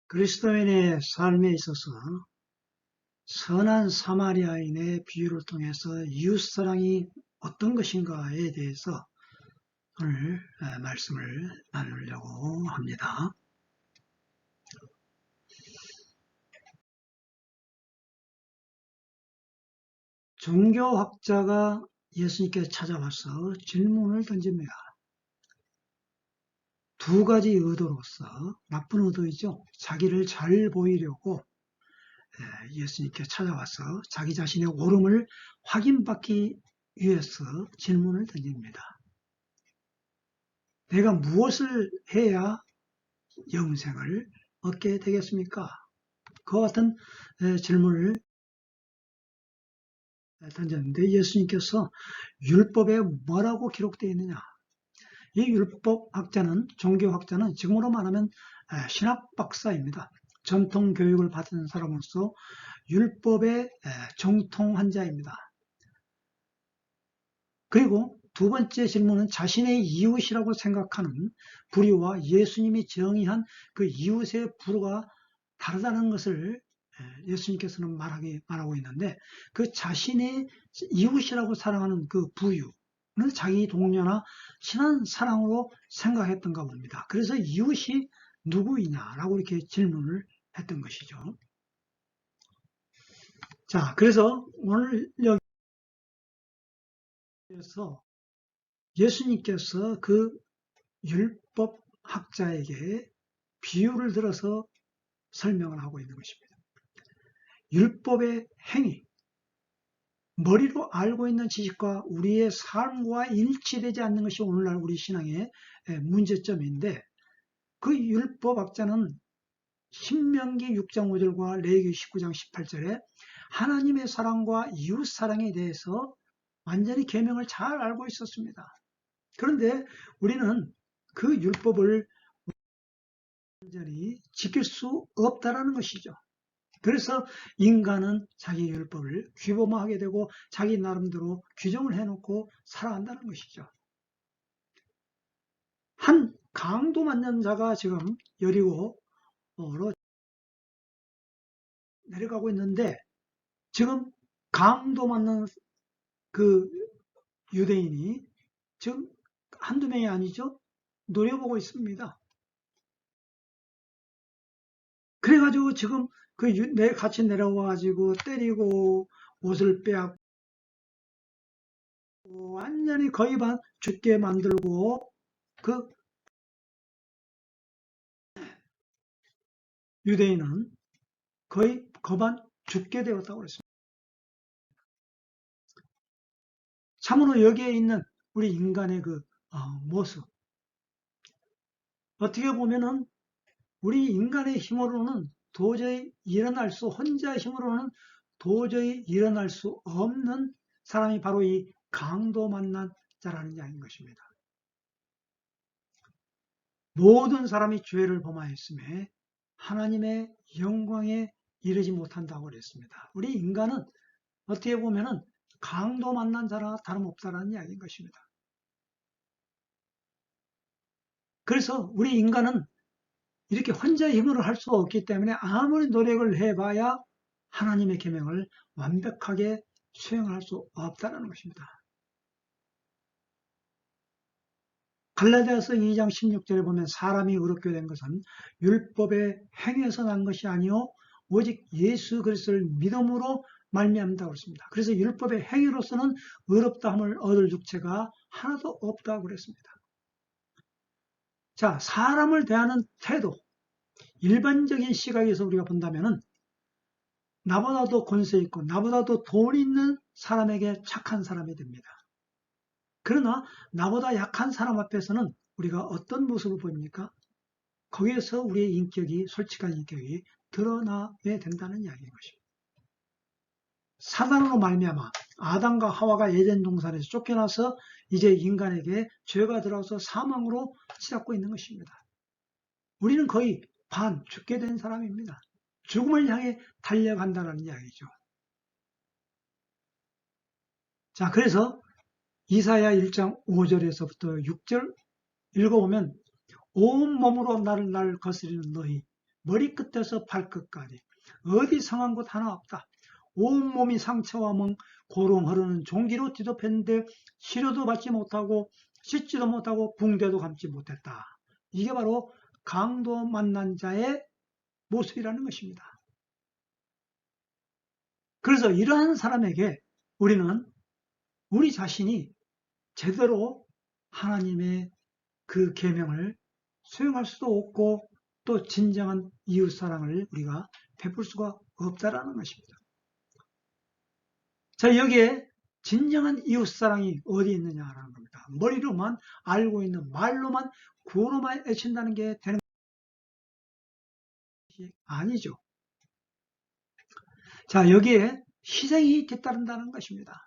그리스도인의 삶에 있어서 선한 사마리아인의 비유를 통해서 이웃사랑이 어떤 것인가에 대해서 오늘 말씀을 나누려고 합니다. 종교학자가 예수님께 찾아와서 질문을 던집니다. 두 가지 의도로서, 나쁜 의도이죠. 자기를 잘 보이려고 예수님께 찾아와서 자기 자신의 옳음을 확인받기 위해서 질문을 던집니다. 내가 무엇을 해야 영생을 얻게 되겠습니까? 그와 같은 질문을 던졌는데 예수님께서 율법에 뭐라고 기록되어 있느냐? 이 율법학자는, 종교학자는 지금으로 말하면 신학박사입니다. 전통 교육을 받은 사람으로서 율법에 정통한 자입니다. 그리고 두 번째 질문은 자신의 이웃이라고 생각하는 불의와 예수님이 정의한 그 이웃의 불의가 다르다는 것을 예수님께서는 말하고 있는데, 그 자신의 이웃이라고 사랑하는 그 부유는 자기 동료나 친한 사랑으로 생각했던가 봅니다. 그래서 이웃이 누구이냐라고 이렇게 질문을 했던 것이죠. 자, 그래서 오늘 여기에서 예수님께서 그 율법학자에게 비유를 들어서 설명을 하고 있는 것입니다. 율법의 행위, 머리로 알고 있는 지식과 우리의 삶과 일치되지 않는 것이 오늘날 우리 신앙의 문제점인데, 그 율법학자는 신명기 6장 5절과 레위기 19장 18절에 하나님의 사랑과 이웃 사랑에 대해서 완전히 계명을 잘 알고 있었습니다. 그런데 우리는 그 율법을 완전히 지킬 수 없다라는 것이죠. 그래서 인간은 자기 율법을 규범화하게 되고 자기 나름대로 규정을 해놓고 살아간다는 것이죠. 한 강도 맞는 자가 지금 여리고로 내려가고 있는데, 지금 강도 맞는 그 유대인이 지금 한두 명이 아니죠. 노려보고 있습니다. 그래가지고 지금 같이 내려와가지고 때리고 옷을 빼앗고 완전히 거의 반 죽게 만들고 그 유대인은 거의 거반 죽게 되었다고 그랬습니다. 참으로 여기에 있는 우리 인간의 그 모습, 어떻게 보면은 우리 인간의 힘으로는 도저히 혼자의 힘으로는 도저히 일어날 수 없는 사람이 바로 이 강도 만난 자라는 자인 것입니다. 모든 사람이 죄를 범하였음에 하나님의 영광에 이르지 못한다고 그랬습니다. 우리 인간은 어떻게 보면은 강도 만난 자라 다름없다라는 이야기인 것입니다. 그래서 우리 인간은 이렇게 혼자 힘으로 할 수가 없기 때문에 아무리 노력을 해봐야 하나님의 계명을 완벽하게 수행할 수 없다는 것입니다. 갈라디아서 2장 16절에 보면 사람이 의롭게 된 것은 율법의 행위에서 난 것이 아니요 오직 예수 그리스도를 믿음으로 말미암다고 그랬습니다. 그래서 율법의 행위로서는 의롭다함을 얻을 육체가 하나도 없다고 그랬습니다. 자, 사람을 대하는 태도, 일반적인 시각에서 우리가 본다면은 나보다도 권세 있고 나보다도 돈 있는 사람에게 착한 사람이 됩니다. 그러나 나보다 약한 사람 앞에서는 우리가 어떤 모습을 보입니까? 거기에서 우리의 인격이, 솔직한 인격이 드러나게 된다는 이야기인 것입니다. 사단으로 말미암아 아담과 하와가 에덴 동산에서 쫓겨나서 이제 인간에게 죄가 들어와서 사망으로 치닫고 있는 것입니다. 우리는 거의 반 죽게 된 사람입니다. 죽음을 향해 달려간다는 이야기죠. 자, 그래서 이사야 1장 5절에서부터 6절 읽어보면 온 몸으로 나를 거스리는 너희 머리끝에서 발끝까지 어디 상한 곳 하나 없다. 온몸이 상처와 멍 고름 흐르는 종기로 뒤덮였는데 치료도 받지 못하고 씻지도 못하고 붕대도 감지 못했다. 이게 바로 강도 만난 자의 모습이라는 것입니다. 그래서 이러한 사람에게 우리는 우리 자신이 제대로 하나님의 그 계명을 수행할 수도 없고 또 진정한 이웃사랑을 우리가 베풀 수가 없다라는 것입니다. 자, 여기에 진정한 이웃사랑이 어디 있느냐라는 겁니다. 머리로만 알고 있는 말로만 구로만 애친다는 게 되는 것이 아니죠. 자, 여기에 희생이 뒤따른다는 것입니다.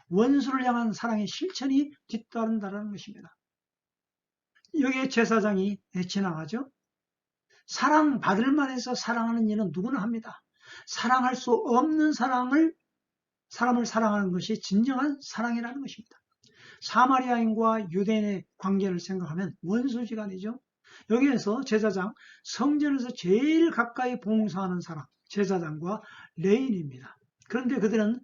원수를 향한 사랑의 실천이 뒤따른다는 것입니다. 여기에 제사장이 지나가죠. 사랑받을 만해서 사랑하는 일은 누구나 합니다. 사랑할 수 없는 사람을 사랑하는 것이 진정한 사랑이라는 것입니다. 사마리아인과 유대인의 관계를 생각하면 원수지간이죠. 여기에서 제사장, 성전에서 제일 가까이 봉사하는 사람, 제사장과 레인입니다. 그런데 그들은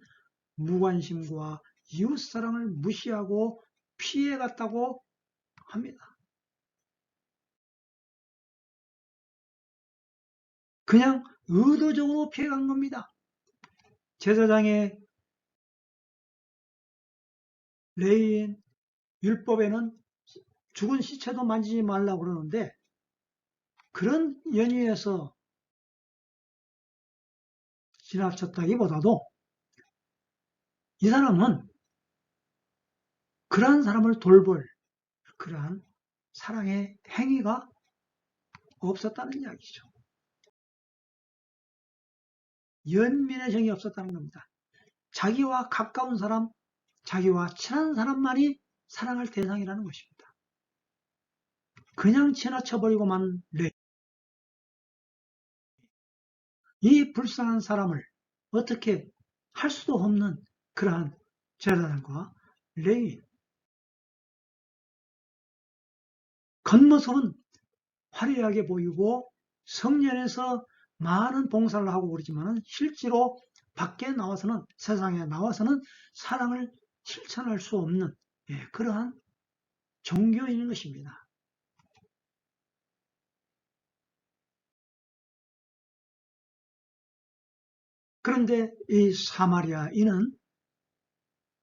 무관심과 이웃사랑을 무시하고 피해갔다고 합니다. 그냥 의도적으로 피해간 겁니다. 제사장의 레인 율법에는 죽은 시체도 만지지 말라고 그러는데 그런 연유에서 지나쳤다기보다도 이 사람은 그러한 사람을 돌볼 그러한 사랑의 행위가 없었다는 이야기죠. 연민의 정이 없었다는 겁니다. 자기와 가까운 사람, 자기와 친한 사람만이 사랑할 대상이라는 것입니다. 그냥 지나쳐버리고만 이 불쌍한 사람을 어떻게 할 수도 없는 그러한 제사장과 레위 겉모습은 화려하게 보이고 성전에서 많은 봉사를 하고 그러지만 실제로 밖에 나와서는 세상에 나와서는 사랑을 실천할 수 없는 그러한 종교인 것입니다. 그런데 이 사마리아인은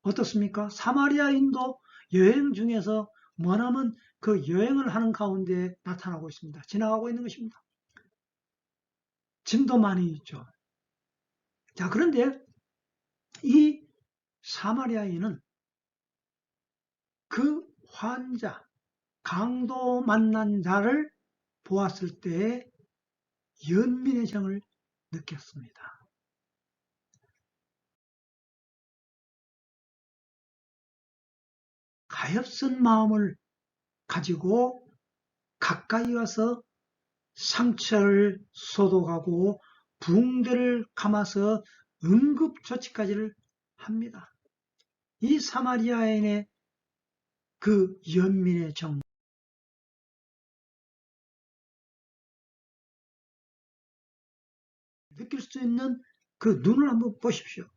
어떻습니까? 사마리아인도 여행 중에서 머나먼 그 여행을 하는 가운데 나타나고 있습니다. 지나가고 있는 것입니다. 짐도 많이 있죠. 자, 그런데 이 사마리아인은 그 환자, 강도 만난 자를 보았을 때 연민의 정을 느꼈습니다. 가엾은 마음을 가지고 가까이 와서 상처를 소독하고 붕대를 감아서 응급조치까지를 합니다. 이 사마리아인의 그 연민의 정, 느낄 수 있는 그 눈을 한번 보십시오.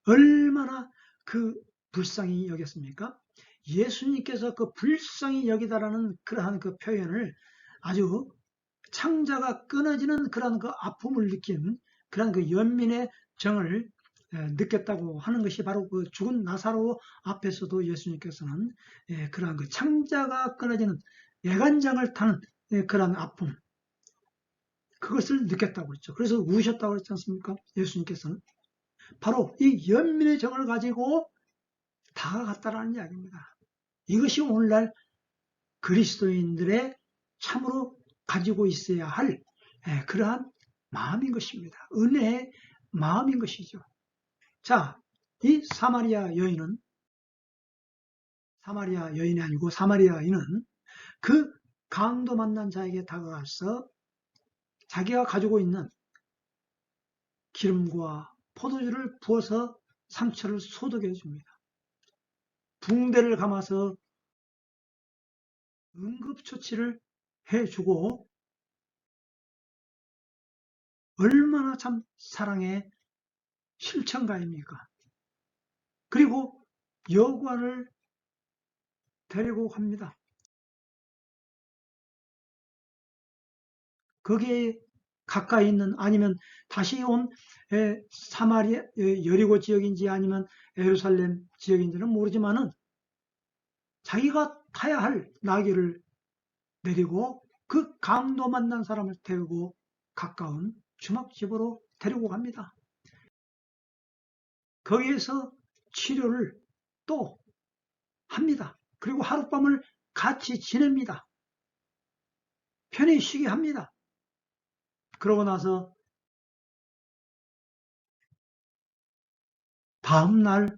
얼마나 그 불쌍히 여겼습니까? 예수님께서 그 불쌍히 여기다라는 그러한 그 표현을 아주 창자가 끊어지는 그런 그 아픔을 느낀 그런 그 연민의 정을 느꼈다고 하는 것이 바로 그 죽은 나사로 앞에서도 예수님께서는 그러한 그 창자가 끊어지는 애간장을 타는 그러한 아픔 그것을 느꼈다고 했죠. 그래서 우셨다고 했지 않습니까? 예수님께서는 바로 이 연민의 정을 가지고 다가갔다라는 이야기입니다. 이것이 오늘날 그리스도인들의 참으로 가지고 있어야 할 그러한 마음인 것입니다. 은혜의 마음인 것이죠. 자, 이 사마리아 여인이 아니고 사마리아인은 그 강도 만난 자에게 다가가서 자기가 가지고 있는 기름과 포도주를 부어서 상처를 소독해 줍니다. 붕대를 감아서 응급처치를 해주고 얼마나 참 사랑의 실천가입니까? 그리고 여관을 데리고 갑니다. 거기에 가까이 있는 아니면 다시 온 사마리아 여리고 지역인지 아니면 예루살렘 지역인지는 모르지만은 자기가 타야 할 나귀를 내리고 그 강도 만난 사람을 태우고 가까운 주막집으로 데리고 갑니다. 거기에서 치료를 또 합니다. 그리고 하룻밤을 같이 지냅니다. 편히 쉬게 합니다. 그러고 나서 다음날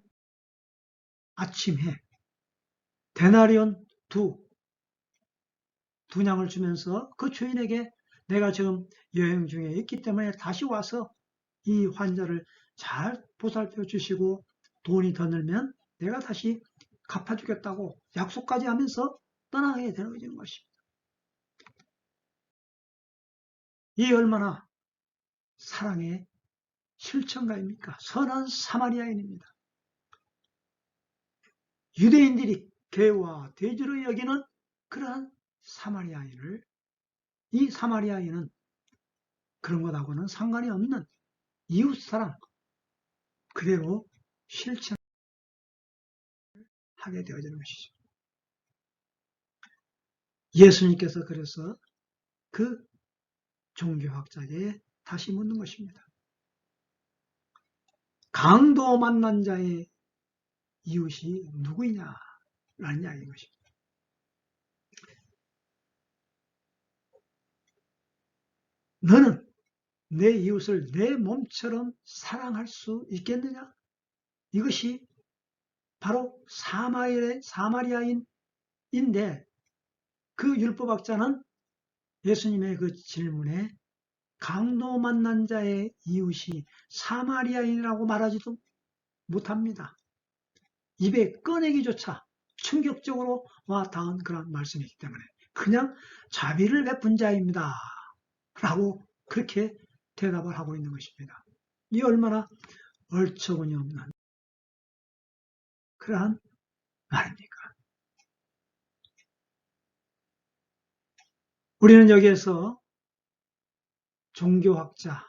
아침에 데나리온 두 냥을 주면서 그 주인에게 내가 지금 여행 중에 있기 때문에 다시 와서 이 환자를 잘 보살펴 주시고 돈이 더 늘면 내가 다시 갚아주겠다고 약속까지 하면서 떠나게 되는 것입니다. 이 얼마나 사랑의 실천가입니까? 선한 사마리아인입니다. 유대인들이 개와 돼지로 여기는 그러한 사마리아인을 이 사마리아인은 그런 것하고는 상관이 없는 이웃사랑 그대로 실천하게 되어지는 것이죠. 예수님께서 그래서 그 종교학자에게 다시 묻는 것입니다. 강도 만난 자의 이웃이 누구이냐? 라는 이야기인 것입니다. 너는 내 이웃을 내 몸처럼 사랑할 수 있겠느냐? 이것이 바로 사마리아인인데 그 율법학자는 예수님의 그 질문에 강도 만난 자의 이웃이 사마리아인이라고 말하지도 못합니다. 입에 꺼내기조차 충격적으로 와 닿은 그런 말씀이기 때문에 그냥 자비를 베푼 자입니다. 라고 그렇게 대답을 하고 있는 것입니다. 이 얼마나 얼처구니 없는 그러한 말입니까? 우리는 여기에서 종교학자,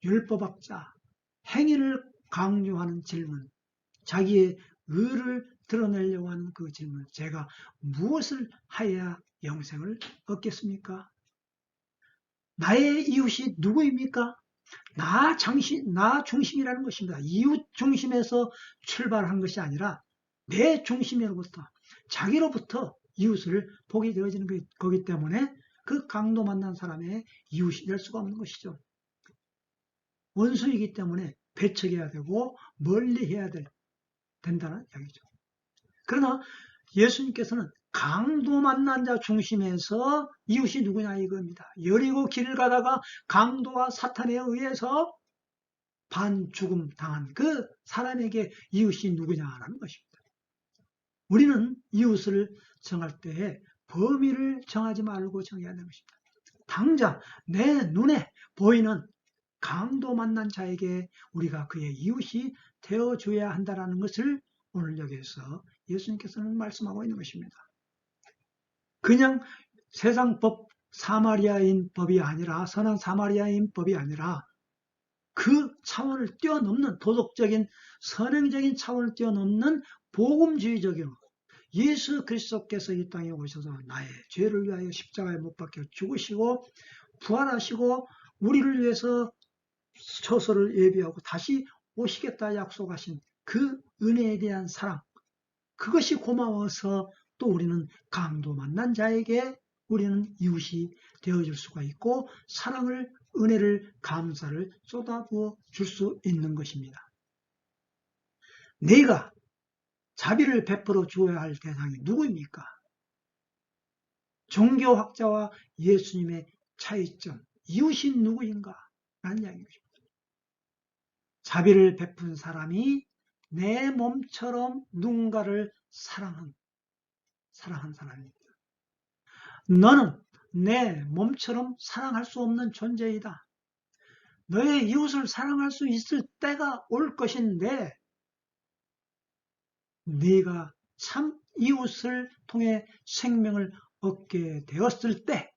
율법학자, 행위를 강요하는 질문, 자기의 의를 드러내려고 하는 그 질문, 제가 무엇을 하여야 영생을 얻겠습니까? 나의 이웃이 누구입니까? 나 중심이라는 것입니다. 이웃 중심에서 출발한 것이 아니라 내 중심으로부터, 자기로부터 이웃을 보게 되어지는 거기 때문에 그 강도 만난 사람의 이웃이 될 수가 없는 것이죠. 원수이기 때문에 배척해야 되고 멀리 해야 된다는 이야기죠. 그러나 예수님께서는 강도 만난 자 중심에서 이웃이 누구냐 이겁니다. 여리고 길을 가다가 강도와 사탄에 의해서 반죽음 당한 그 사람에게 이웃이 누구냐라는 것입니다. 우리는 이웃을 정할 때에 범위를 정하지 말고 정해야 하는 것입니다. 당장 내 눈에 보이는 강도 만난 자에게 우리가 그의 이웃이 되어줘야 한다는 것을 오늘 여기에서 예수님께서는 말씀하고 있는 것입니다. 그냥 세상 법, 사마리아인 법이 아니라 선한 사마리아인 법이 아니라 그 차원을 뛰어넘는 도덕적인 선행적인 차원을 뛰어넘는 복음주의적인 예수 그리스도께서 이 땅에 오셔서 나의 죄를 위하여 십자가에 못 박혀 죽으시고 부활하시고 우리를 위해서 처소를 예비하고 다시 오시겠다 약속하신 그 은혜에 대한 사랑, 그것이 고마워서 또 우리는 강도 만난 자에게 우리는 이웃이 되어줄 수가 있고 사랑을, 은혜를, 감사를 쏟아부어 줄 수 있는 것입니다. 내가 자비를 베풀어 주어야 할 대상이 누구입니까? 종교학자와 예수님의 차이점, 이웃이 누구인가? 라는 이야기입니다. 자비를 베푼 사람이 내 몸처럼 누군가를 사랑한 사람입니다. 너는 내 몸처럼 사랑할 수 없는 존재이다. 너의 이웃을 사랑할 수 있을 때가 올 것인데 네가 참 이웃을 통해 생명을 얻게 되었을 때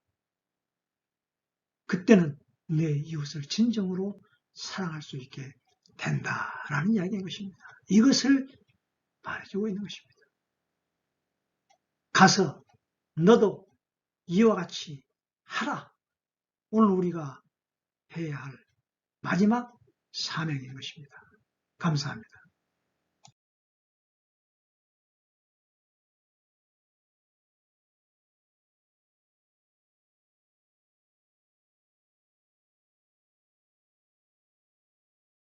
그때는 내 이웃을 진정으로 사랑할 수 있게 된다라는 이야기인 것입니다. 이것을 말해주고 있는 것입니다. 가서 너도 이와 같이 하라. 오늘 우리가 해야 할 마지막 사명인 것입니다. 감사합니다.